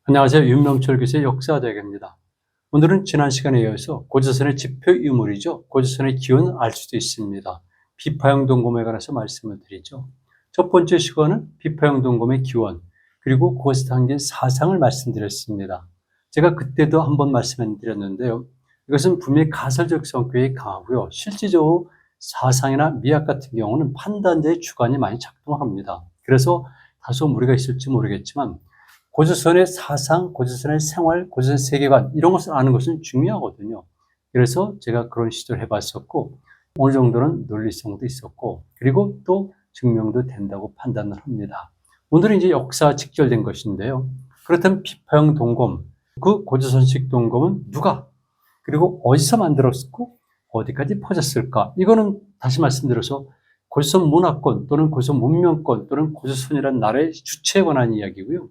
안녕하세요. 윤명철 교수의 역사대학입니다. 오늘은 지난 시간에 이어서 고조선의 지표 유물이죠. 고조선의 기원을 알 수도 있습니다. 비파형 동검에 관해서 말씀을 드리죠. 첫 번째 시간은 비파형 동검의 기원, 그리고 그것에 담긴 사상을 말씀드렸습니다. 제가 그때도 한번 말씀드렸는데요. 이것은 분명히 가설적 성격이 강하고요. 실질적으로 사상이나 미학 같은 경우는 판단자의 주관이 많이 작동을 합니다. 그래서 다소 무리가 있을지 모르겠지만 고조선의 사상, 고조선의 생활, 고조선의 세계관 이런 것을 아는 것은 중요하거든요. 그래서 제가 그런 시도를 해봤었고 어느 정도는 논리성도 있었고 그리고 또 증명도 된다고 판단을 합니다. 오늘은 이제 역사와 직결된 것인데요. 그렇다면 비파형 동검, 그 고조선식 동검은 누가 그리고 어디서 만들었고 어디까지 퍼졌을까? 이거는 다시 말씀드려서 고조선 문화권 또는 고조선 문명권 또는 고조선이라는 나라의 주체에 관한 이야기고요.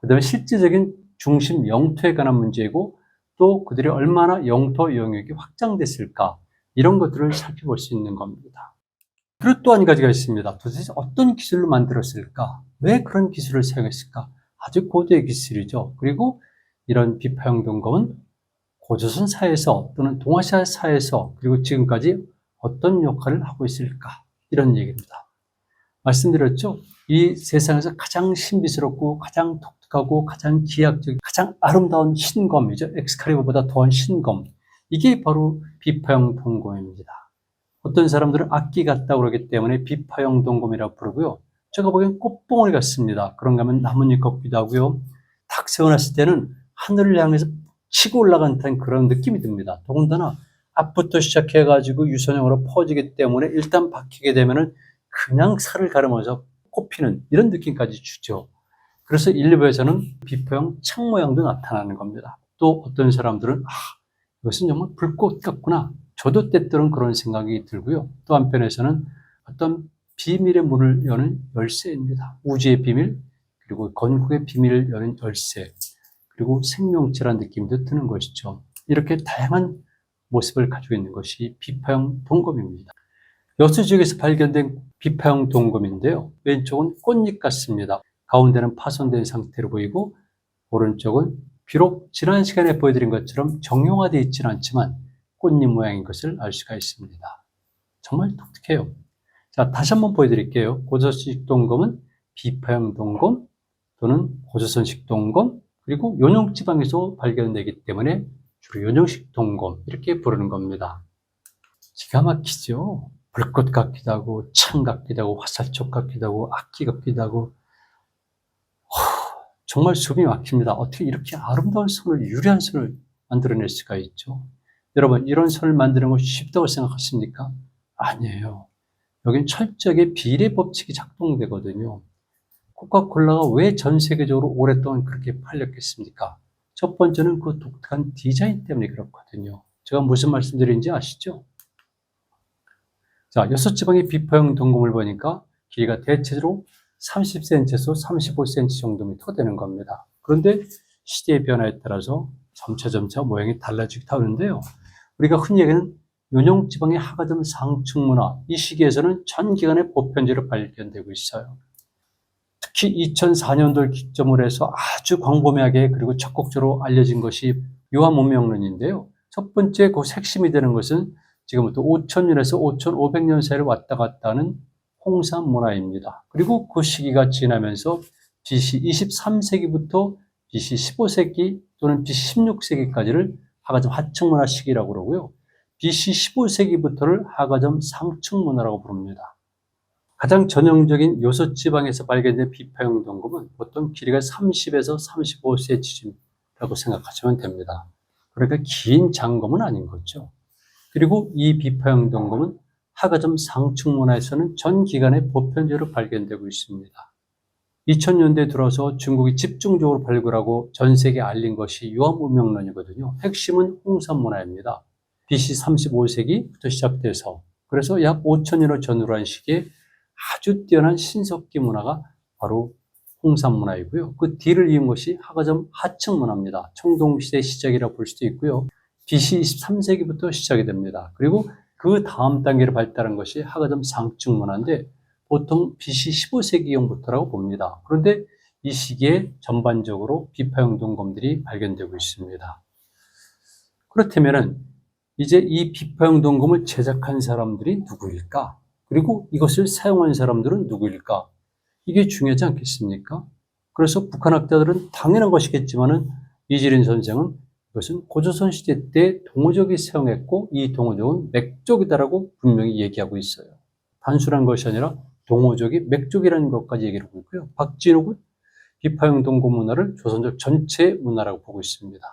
그 다음에 실질적인 중심 영토에 관한 문제이고 또 그들이 얼마나 영토 영역이 확장됐을까 이런 것들을 살펴볼 수 있는 겁니다. 그리고 또 한 가지가 있습니다. 도대체 어떤 기술로 만들었을까? 왜 그런 기술을 사용했을까? 아주 고도의 기술이죠. 그리고 이런 비파형 동검은 고조선 사회에서 또는 동아시아 사회에서 그리고 지금까지 어떤 역할을 하고 있을까? 이런 얘기입니다. 말씀드렸죠? 이 세상에서 가장 신비스럽고 가장 독특하고 가장 기하학적이고 가장 아름다운 신검이죠. 엑스칼리버보다 더한 신검. 이게 바로 비파형 동검입니다. 어떤 사람들은 악기 같다고 그러기 때문에 비파형 동검이라고 부르고요. 제가 보기엔 꽃봉오리 같습니다. 그런가 하면 나뭇잎 같기도 하고요. 탁 세워놨을 때는 하늘을 향해서 치고 올라간 듯한 그런 느낌이 듭니다. 더군다나 앞부터 시작해가지고 유선형으로 퍼지기 때문에 일단 박히게 되면은 그냥 살을 가르면서 꼽히는 이런 느낌까지 주죠. 그래서 일부에서는 비파형 창 모양도 나타나는 겁니다. 또 어떤 사람들은 이것은 정말 불꽃 같구나. 저도 때때로는 그런 생각이 들고요. 또 한편에서는 어떤 비밀의 문을 여는 열쇠입니다. 우주의 비밀, 그리고 건국의 비밀을 여는 열쇠, 그리고 생명체라는 느낌도 드는 것이죠. 이렇게 다양한 모습을 가지고 있는 것이 비파형 동검입니다. 여수 지역에서 발견된 비파형 동검인데요. 왼쪽은 꽃잎 같습니다. 가운데는 파손된 상태로 보이고 오른쪽은 비록 지난 시간에 보여드린 것처럼 정형화되어 있지는 않지만 꽃잎 모양인 것을 알 수가 있습니다. 정말 독특해요. 자, 다시 한번 보여드릴게요. 고조선식 동검은 비파형 동검 또는 고조선식 동검 그리고 요령지방에서 발견되기 때문에 주로 요령식 동검 이렇게 부르는 겁니다. 기가 막히죠. 불꽃 같기도 하고 창 같기도 하고 화살촉 같기도 하고 악기 같기도 하고 정말 숨이 막힙니다. 어떻게 이렇게 아름다운 선을 유리한 선을 만들어낼 수가 있죠. 여러분 이런 선을 만드는 것이 쉽다고 생각하십니까? 아니에요. 여긴 철저하게 비례 법칙이 작동되거든요. 코카콜라가 왜 전 세계적으로 오랫동안 그렇게 팔렸겠습니까? 첫 번째는 그 독특한 디자인 때문에 그렇거든요. 제가 무슨 말씀드리는지 아시죠? 자, 여섯 지방의 비파형 동검을 보니까 길이가 대체로 30cm에서 35cm 정도 되는 겁니다. 그런데 시대의 변화에 따라서 점차 모양이 달라지기도 하는데요. 우리가 흔히 얘기하는 요령지방의 하가점 상층문화, 이 시기에서는 전 기간에 보편제로 발견되고 있어요. 특히 2004년도를 기점으로 해서 아주 광범위하게 그리고 적극적으로 알려진 것이 유화문명론인데요. 첫 번째 그 핵심이 되는 것은 지금부터 5000년에서 5500년 사이를 왔다 갔다 하는 홍산 문화입니다. 그리고 그 시기가 지나면서 BC 23세기부터 BC 15세기 또는 BC 16세기까지를 하가점 하층문화 시기라고 그러고요. BC 15세기부터를 하가점 상층문화라고 부릅니다. 가장 전형적인 요소 지방에서 발견된 비파형 동검은 보통 길이가 30에서 35cm라고 생각하시면 됩니다. 그러니까 긴 장검은 아닌 거죠. 그리고 이 비파형 동검은 하가점 상층문화에서는 전 기간에 보편제로 발견되고 있습니다. 2000년대에 들어서 중국이 집중적으로 발굴하고 전 세계에 알린 것이 유화문명론이거든요. 핵심은 홍산문화입니다. BC 35세기부터 시작돼서 그래서 약 5000년을 전후로 한 시기에 아주 뛰어난 신석기 문화가 바로 홍산문화이고요. 그 뒤를 이은 것이 하가점 하층문화입니다. 청동시대 시작이라고 볼 수도 있고요. BC 23세기부터 시작이 됩니다. 그리고 그 다음 단계로 발달한 것이 하가점 상층문화인데 보통 BC 15세기경부터라고 봅니다. 그런데 이 시기에 전반적으로 비파형 동검들이 발견되고 있습니다. 그렇다면은 이제 이 비파형 동검을 제작한 사람들이 누구일까? 그리고 이것을 사용한 사람들은 누구일까? 이게 중요하지 않겠습니까? 그래서 북한 학자들은 당연한 것이겠지만은 이지린 선생은 이것은 고조선 시대 때 동호족이 사용했고 이 동호족은 맥족이다라고 분명히 얘기하고 있어요. 단순한 것이 아니라 동호족이 맥족이라는 것까지 얘기를 하고 있고요. 박진욱은 비파형 동검 문화를 조선족 전체 문화라고 보고 있습니다.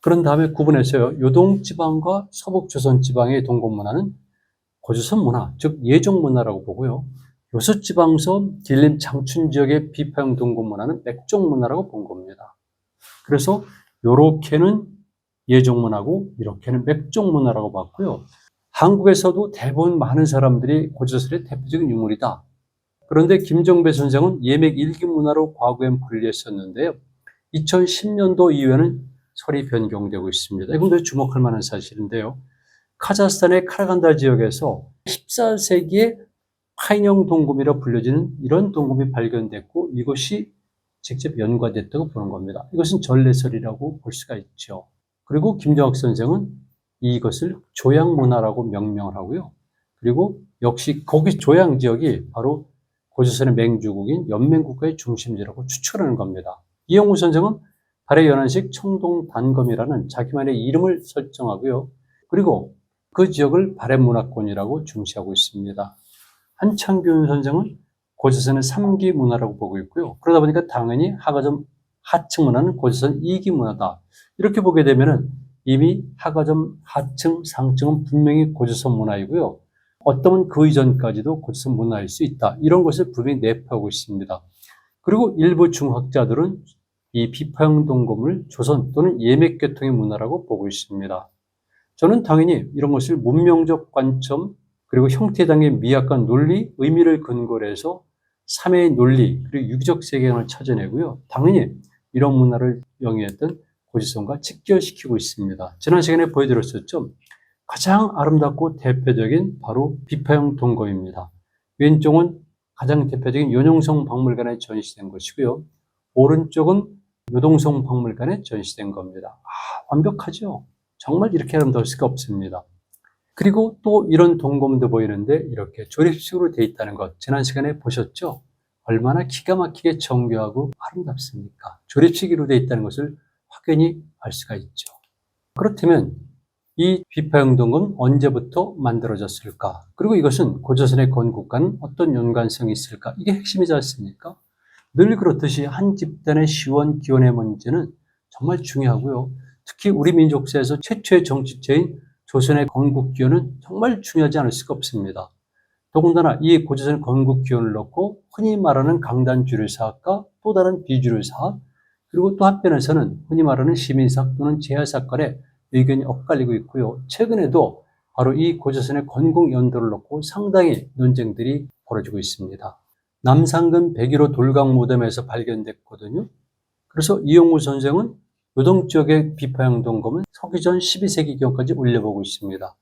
그런 다음에 구분해서요. 요동지방과 서북조선지방의 동검 문화는 고조선 문화, 즉 예종 문화라고 보고요. 요수지방서 길림 장춘 지역의 비파형 동검 문화는 맥족 문화라고 본 겁니다. 그래서 요렇게는 예종 문화고 이렇게는 맥족 문화라고 봤고요. 한국에서도 대부분 많은 사람들이 고조선의 대표적인 유물이다. 그런데 김정배 선생은 예맥 일기 문화로 과거엔 분리했었는데요. 2010년도 이후에는 설이 변경되고 있습니다. 이건 주목할 만한 사실인데요. 카자흐스탄의 카라간다 지역에서 14세기에 파인형 동검이라 불려지는 이런 동검이 발견됐고 이것이 직접 연구됐다고 보는 겁니다. 이것은 전래설이라고 볼 수가 있죠. 그리고 김정학 선생은 이것을 조양문화라고 명명을 하고요. 그리고 역시 거기 조양 지역이 바로 고조선의 맹주국인 연맹국가의 중심지라고 추측하는 겁니다. 이영우 선생은 발해연안식 청동단검이라는 자기만의 이름을 설정하고요. 그리고 그 지역을 발해문화권이라고 중시하고 있습니다. 한창균 선생은 고조선의 3기 문화라고 보고 있고요. 그러다 보니까 당연히 하가점 하층 문화는 고조선 2기 문화다. 이렇게 보게 되면은 이미 하가점 하층 상층은 분명히 고조선 문화이고요. 어쩌면 그 이전까지도 고조선 문화일 수 있다. 이런 것을 분명히 내포하고 있습니다. 그리고 일부 중학자들은 이 비파형 동검을 조선 또는 예맥계통의 문화라고 보고 있습니다. 저는 당연히 이런 것을 문명적 관점 그리고 형태당의 미학과 논리, 의미를 근거로 해서 3회의 논리 그리고 유기적 세계관을 찾아내고요. 당연히 이런 문화를 영위했던 고조선과 직결시키고 있습니다. 지난 시간에 보여드렸었죠. 가장 아름답고 대표적인 바로 비파형 동검입니다. 왼쪽은 가장 대표적인 연용성 박물관에 전시된 것이고요. 오른쪽은 요동성 박물관에 전시된 겁니다. 완벽하죠? 정말 이렇게 아름다울 수가 없습니다. 그리고 또 이런 동검도 보이는데 이렇게 조립식으로 되어 있다는 것 지난 시간에 보셨죠? 얼마나 기가 막히게 정교하고 아름답습니까? 조립식으로 되어 있다는 것을 확연히 알 수가 있죠. 그렇다면 이 비파형 동검은 언제부터 만들어졌을까? 그리고 이것은 고조선의 건국과는 어떤 연관성이 있을까? 이게 핵심이지 않습니까? 늘 그렇듯이 한 집단의 시원 기원의 문제는 정말 중요하고요. 특히 우리 민족사에서 최초의 정치체인 조선의 건국 기원은 정말 중요하지 않을 수가 없습니다. 더군다나 이 고조선의 건국 기원을 놓고 흔히 말하는 강단 주류 사학과 또 다른 비주류 사학 그리고 또 한편에서는 흔히 말하는 시민사학 또는 제야사학 간의 의견이 엇갈리고 있고요. 최근에도 바로 이 고조선의 건국 연도를 놓고 상당히 논쟁들이 벌어지고 있습니다. 남상근 101호 돌강 무덤에서 발견됐거든요. 그래서 이용우 선생은 요동 지역의 비파형 동검은 서기전 12세기경까지 올려보고 있습니다.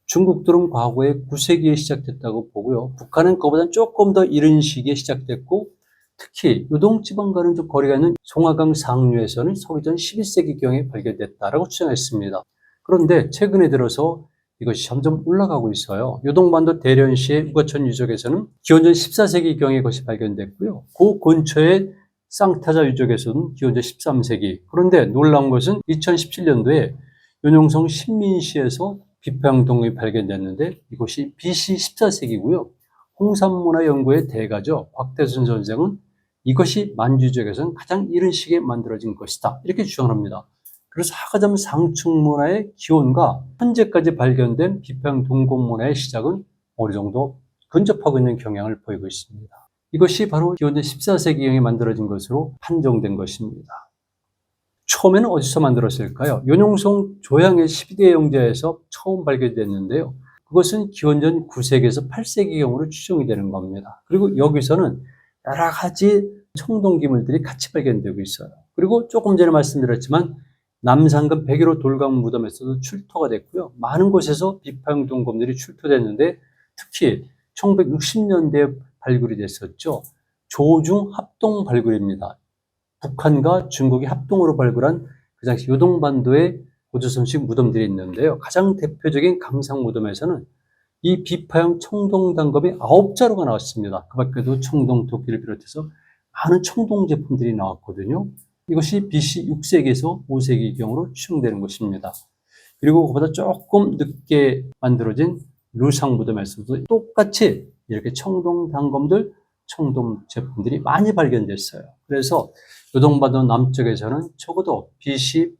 중국들은 과거에 9세기에 시작됐다고 보고요. 북한은 그보다 조금 더 이른 시기에 시작됐고 특히 요동지방과는 좀 거리가 있는 송화강 상류에서는 서기전 11세기경에 발견됐다라고 추정했습니다. 그런데 최근에 들어서 이것이 점점 올라가고 있어요. 요동반도 대련시의 우거천 유적에서는 기원전 14세기경에 것이 발견됐고요. 그 근처에 쌍타자 유적에서는 기원전 13세기. 그런데 놀라운 것은 2017년도에 윤용성 신민시에서 비파형 동검이 발견됐는데 이것이 BC 14세기고요. 홍산문화연구의 대가죠. 곽대순 선생은 이것이 만주 지역에서는 가장 이른 시기에 만들어진 것이다. 이렇게 주장합니다. 그래서 하가점 상층 문화의 기원과 현재까지 발견된 비파형 동검 문화의 시작은 어느 정도 근접하고 있는 경향을 보이고 있습니다. 이것이 바로 기원전 14세기경에 만들어진 것으로 판정된 것입니다. 처음에는 어디서 만들었을까요? 연용성 조양의 12대 영자에서 처음 발견됐는데요. 그것은 기원전 9세기에서 8세기경으로 추정이 되는 겁니다. 그리고 여기서는 여러 가지 청동기물들이 같이 발견되고 있어요. 그리고 조금 전에 말씀드렸지만 남상근 101호 돌강 무덤에서도 출토가 됐고요. 많은 곳에서 비파형 동검들이 출토됐는데 특히 1960년대에 발굴이 됐었죠. 조중 합동 발굴입니다. 북한과 중국이 합동으로 발굴한 그 당시 요동반도의 고조선식 무덤들이 있는데요. 가장 대표적인 감상 무덤에서는 이 비파형 청동 단검이 9자루가 나왔습니다. 그 밖에도 청동 도끼를 비롯해서 많은 청동 제품들이 나왔거든요. 이것이 BC 6세기에서 5세기경으로 추정되는 것입니다. 그리고 그보다 조금 늦게 만들어진 류상 무덤에서도 똑같이 이렇게 청동 단검들, 청동 제품들이 많이 발견됐어요. 그래서 요동반도 남쪽에서는 적어도 BC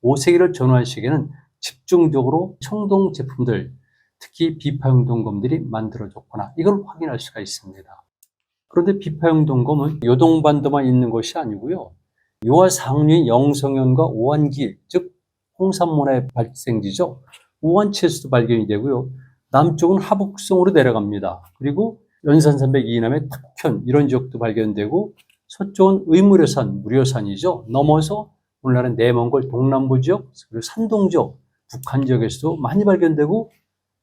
5세기를 전후한 시기에는 집중적으로 청동 제품들, 특히 비파형 동검들이 만들어졌구나. 이걸 확인할 수가 있습니다. 그런데 비파형 동검은 요동반도만 있는 것이 아니고요. 요하 상류인 영성현과 오한길, 즉 홍산문화의 발생지죠. 오한치에서도 발견이 되고요. 남쪽은 하북성으로 내려갑니다. 그리고 연산산맥 이남의 탁현 이런 지역도 발견되고 서쪽은 의무려산, 무려산이죠. 넘어서 오늘날은 내몽골 동남부 지역, 그리고 산동 지역, 북한 지역에서도 많이 발견되고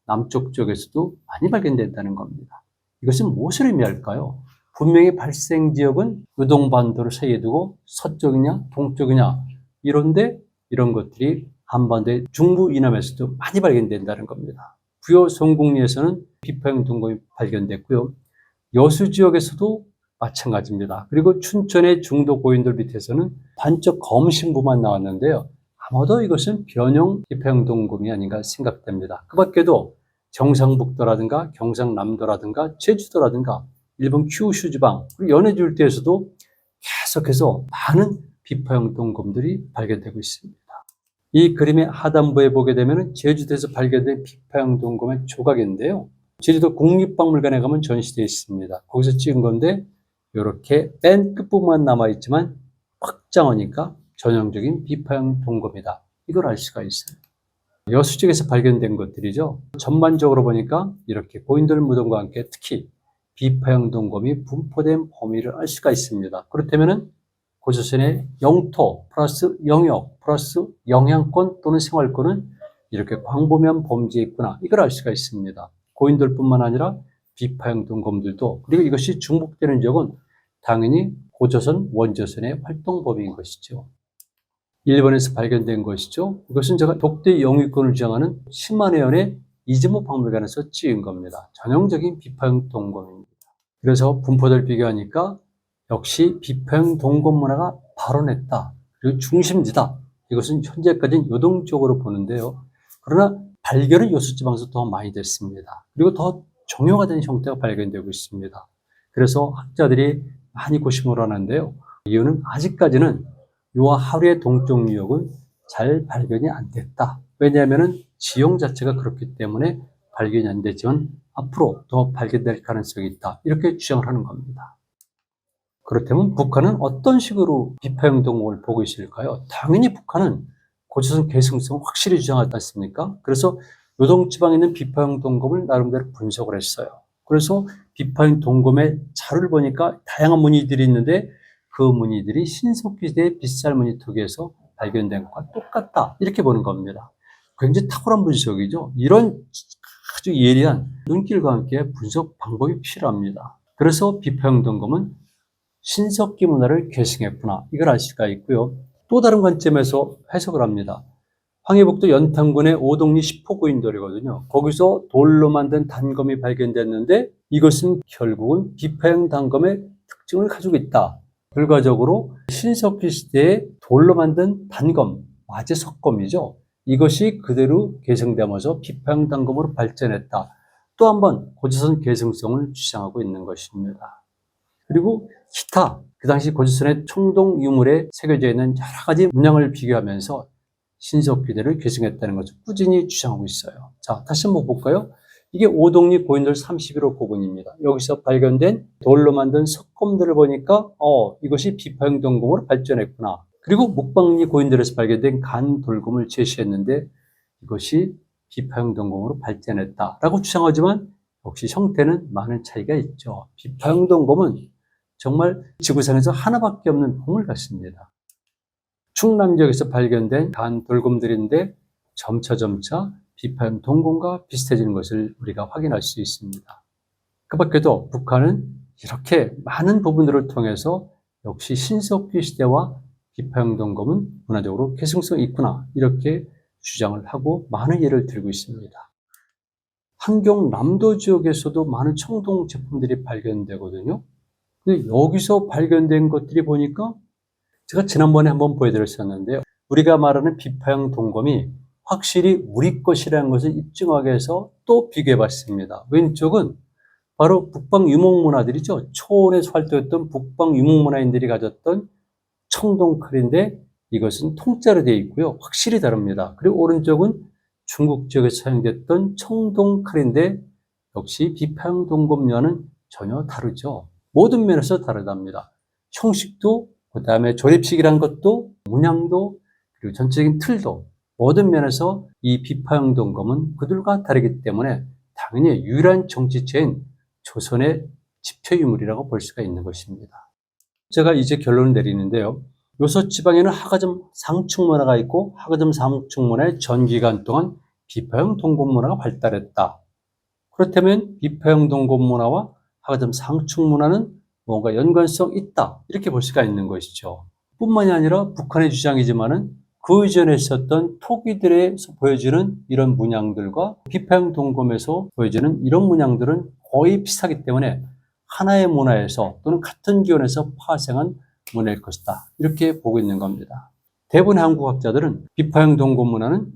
남쪽 지역에서도 많이 발견된다는 겁니다. 이것은 무엇을 의미할까요? 분명히 발생 지역은 요동반도를 사이에 두고 서쪽이냐 동쪽이냐 이런데 이런 것들이 한반도의 중부 이남에서도 많이 발견된다는 겁니다. 부여 송국리에서는 비파형 동검이 발견됐고요. 여수 지역에서도 마찬가지입니다. 그리고 춘천의 중도 고인돌 밑에서는 반쪽 검신부만 나왔는데요. 아마도 이것은 변형 비파형 동검이 아닌가 생각됩니다. 그 밖에도 경상북도라든가 경상남도라든가 제주도라든가 일본 큐슈 지방 그리고 연해주 일대에서도 계속해서 많은 비파형 동검들이 발견되고 있습니다. 이 그림의 하단부에 보게 되면 제주도에서 발견된 비파형 동검의 조각인데요. 제주도 국립박물관에 가면 전시되어 있습니다. 거기서 찍은 건데 이렇게 맨 끝부분만 남아있지만 확장하니까 전형적인 비파형 동검이다. 이걸 알 수가 있어요. 여수 지역에서 발견된 것들이죠. 전반적으로 보니까 이렇게 고인돌 무덤과 함께 특히 비파형 동검이 분포된 범위를 알 수가 있습니다. 그렇다면 고조선의 영토 플러스 영역 플러스 영향권 또는 생활권은 이렇게 광범위한 범주에 있구나. 이걸 알 수가 있습니다. 고인돌뿐만 아니라 비파형 동검들도 그리고 이것이 중복되는 지역은 당연히 고조선 원조선의 활동 범위인 것이죠. 일본에서 발견된 것이죠. 이것은 제가 독대 영유권을 주장하는 신만회원의 이즈모 박물관에서 찍은 겁니다. 전형적인 비파형 동검입니다. 그래서 분포들 비교하니까 역시 비파형 동검 문화가 발원했다. 그리고 중심지다. 이것은 현재까지는 요동적으로 보는데요. 그러나 발견은 여수지방에서 더 많이 됐습니다. 그리고 더 정형화된 형태가 발견되고 있습니다. 그래서 학자들이 많이 고심을 하는데요. 이유는 아직까지는 요와 하루의 동쪽 유역은 잘 발견이 안 됐다. 왜냐하면 지형 자체가 그렇기 때문에 발견이 안 됐지만 앞으로 더 발견될 가능성이 있다. 이렇게 주장을 하는 겁니다. 그렇다면 북한은 어떤 식으로 비파형 동검을 보고 있을까요? 당연히 북한은 고조선 계승성을 확실히 주장하지 않습니까? 그래서 요동지방에 있는 비파형 동검을 나름대로 분석을 했어요. 그래서 비파형 동검의 자료를 보니까 다양한 무늬들이 있는데 그 무늬들이 신석기 시대의 빗살무늬 토기에서 발견된 것과 똑같다. 이렇게 보는 겁니다. 굉장히 탁월한 분석이죠. 이런 아주 예리한 눈길과 함께 분석 방법이 필요합니다. 그래서 비파형 동검은 신석기 문화를 계승했구나. 이걸 알 수가 있고요. 또 다른 관점에서 해석을 합니다. 황해북도 연탄군의 오동리 10호 고인돌이거든요. 거기서 돌로 만든 단검이 발견됐는데 이것은 결국은 비파형 단검의 특징을 가지고 있다. 결과적으로 신석기 시대의 돌로 만든 단검, 마제석검이죠. 이것이 그대로 계승되면서 비파형 단검으로 발전했다. 또 한 번 고조선 계승성을 주장하고 있는 것입니다. 그리고 기타, 그 당시 고조선의 청동 유물에 새겨져 있는 여러 가지 문양을 비교하면서 신석기대를 계승했다는 것을 꾸준히 주장하고 있어요. 자, 다시 한번 볼까요? 이게 오동리 고인돌 31호 고분입니다. 여기서 발견된 돌로 만든 석검들을 보니까 이것이 비파형 동검으로 발전했구나. 그리고 묵방리 고인돌에서 발견된 간 돌검을 제시했는데 이것이 비파형 동검으로 발전했다라고 주장하지만 역시 형태는 많은 차이가 있죠. 비파형 동검은 정말 지구상에서 하나밖에 없는 보물 같습니다. 충남 지역에서 발견된 간 돌검들인데 점차 비파형 동검과 비슷해지는 것을 우리가 확인할 수 있습니다. 그 밖에도 북한은 이렇게 많은 부분들을 통해서 역시 신석기 시대와 비파형동검은 문화적으로 계승성이 있구나 이렇게 주장을 하고 많은 예를 들고 있습니다. 한경 남도 지역에서도 많은 청동 제품들이 발견되거든요. 근데 여기서 발견된 것들이 보니까 제가 지난번에 한번 보여드렸었는데요. 우리가 말하는 비파형 동검이 확실히 우리 것이라는 것을 입증하기 위해서 또 비교해봤습니다. 왼쪽은 바로 북방 유목문화들이죠. 초원에서 활동했던 북방 유목문화인들이 가졌던 청동칼인데 이것은 통짜로 되어 있고요. 확실히 다릅니다. 그리고 오른쪽은 중국 지역에서 사용됐던 청동칼인데 역시 비파형 동검과는 전혀 다르죠. 모든 면에서 다르답니다. 형식도, 그 다음에 조립식이란 것도, 문양도, 그리고 전체적인 틀도 모든 면에서 이 비파형 동검은 그들과 다르기 때문에 당연히 유일한 정치체인 조선의 지표유물이라고 볼 수가 있는 것입니다. 제가 이제 결론을 내리는데요. 요서 지방에는 하가점 상층 문화가 있고 하가점 상층 문화의 전 기간 동안 비파형 동검 문화가 발달했다. 그렇다면 비파형 동검 문화와 하가점 상층 문화는 뭔가 연관성 있다. 이렇게 볼 수가 있는 것이죠. 뿐만이 아니라 북한의 주장이지만은 그 이전에 있었던 토기들에서 보여지는 이런 문양들과 비파형 동검에서 보여지는 이런 문양들은 거의 비슷하기 때문에 하나의 문화에서 또는 같은 기원에서 파생한 문화일 것이다. 이렇게 보고 있는 겁니다. 대부분의 한국학자들은 비파형 동검 문화는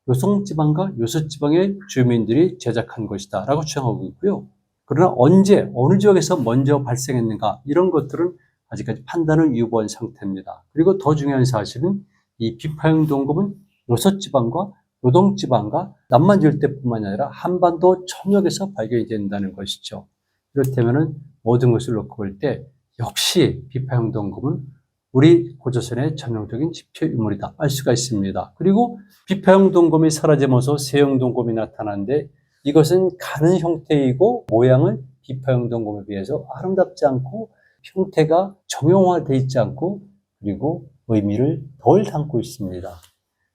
요송지방과 요서지방의 주민들이 제작한 것이다 라고 주장하고 있고요. 그러나 언제 어느 지역에서 먼저 발생했는가 이런 것들은 아직까지 판단을 유보한 상태입니다. 그리고 더 중요한 사실은 이 비파형 동검은 요서지방과 노동지방과 남만일대뿐만 아니라 한반도 전역에서 발견이 된다는 것이죠. 그렇다면 모든 것을 놓고 볼 때 역시 비파형 동검은 우리 고조선의 전형적인 지표유물이다 알 수가 있습니다. 그리고 비파형 동검이 사라지면서 세형 동검이 나타나는데 이것은 가는 형태이고 모양은 비파형 동검에 비해서 아름답지 않고 형태가 정형화되어 있지 않고 그리고 의미를 덜 담고 있습니다.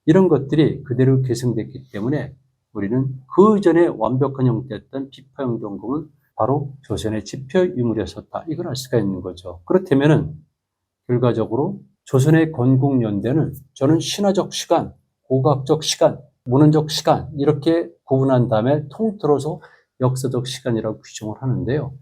이런 것들이 그대로 계승됐기 때문에 우리는 그 전에 완벽한 형태였던 비파형 동검은 바로 조선의 지표유물이었었다. 이걸 알 수가 있는 거죠. 그렇다면은 결과적으로 조선의 건국연대는 저는 신화적 시간, 고고학적 시간, 문헌적 시간 이렇게 구분한 다음에 통틀어서 역사적 시간이라고 규정을 하는데요.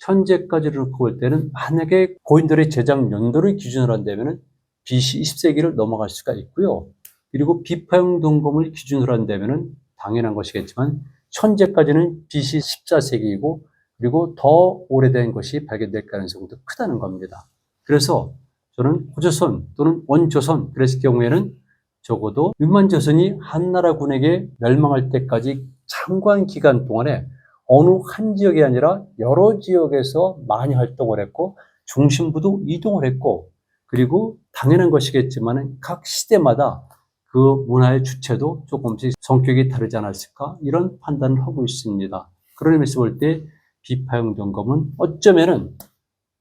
현재까지를 놓고 볼 때는 만약에 고인들의 제작 연도를 기준으로 한다면 BC 20세기를 넘어갈 수가 있고요. 그리고 비파형 동검을 기준으로 한다면 당연한 것이겠지만 현재까지는 BC 14세기이고 그리고 더 오래된 것이 발견될 가능성도 크다는 겁니다. 그래서 저는 고조선 또는 원조선 그랬을 경우에는 적어도 유만조선이 한나라군에게 멸망할 때까지 장관 기간 동안에 어느 한 지역이 아니라 여러 지역에서 많이 활동을 했고 중심부도 이동을 했고 그리고 당연한 것이겠지만 각 시대마다 그 문화의 주체도 조금씩 성격이 다르지 않았을까 이런 판단을 하고 있습니다. 그런 의미에서 볼 때 비파형 동검은 어쩌면은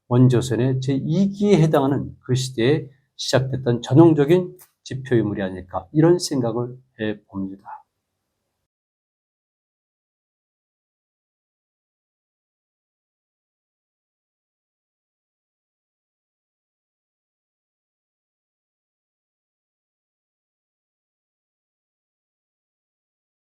원조선의 제2기에 해당하는 그 시대에 시작됐던 전형적인 지표유물이 아닐까 이런 생각을 해봅니다.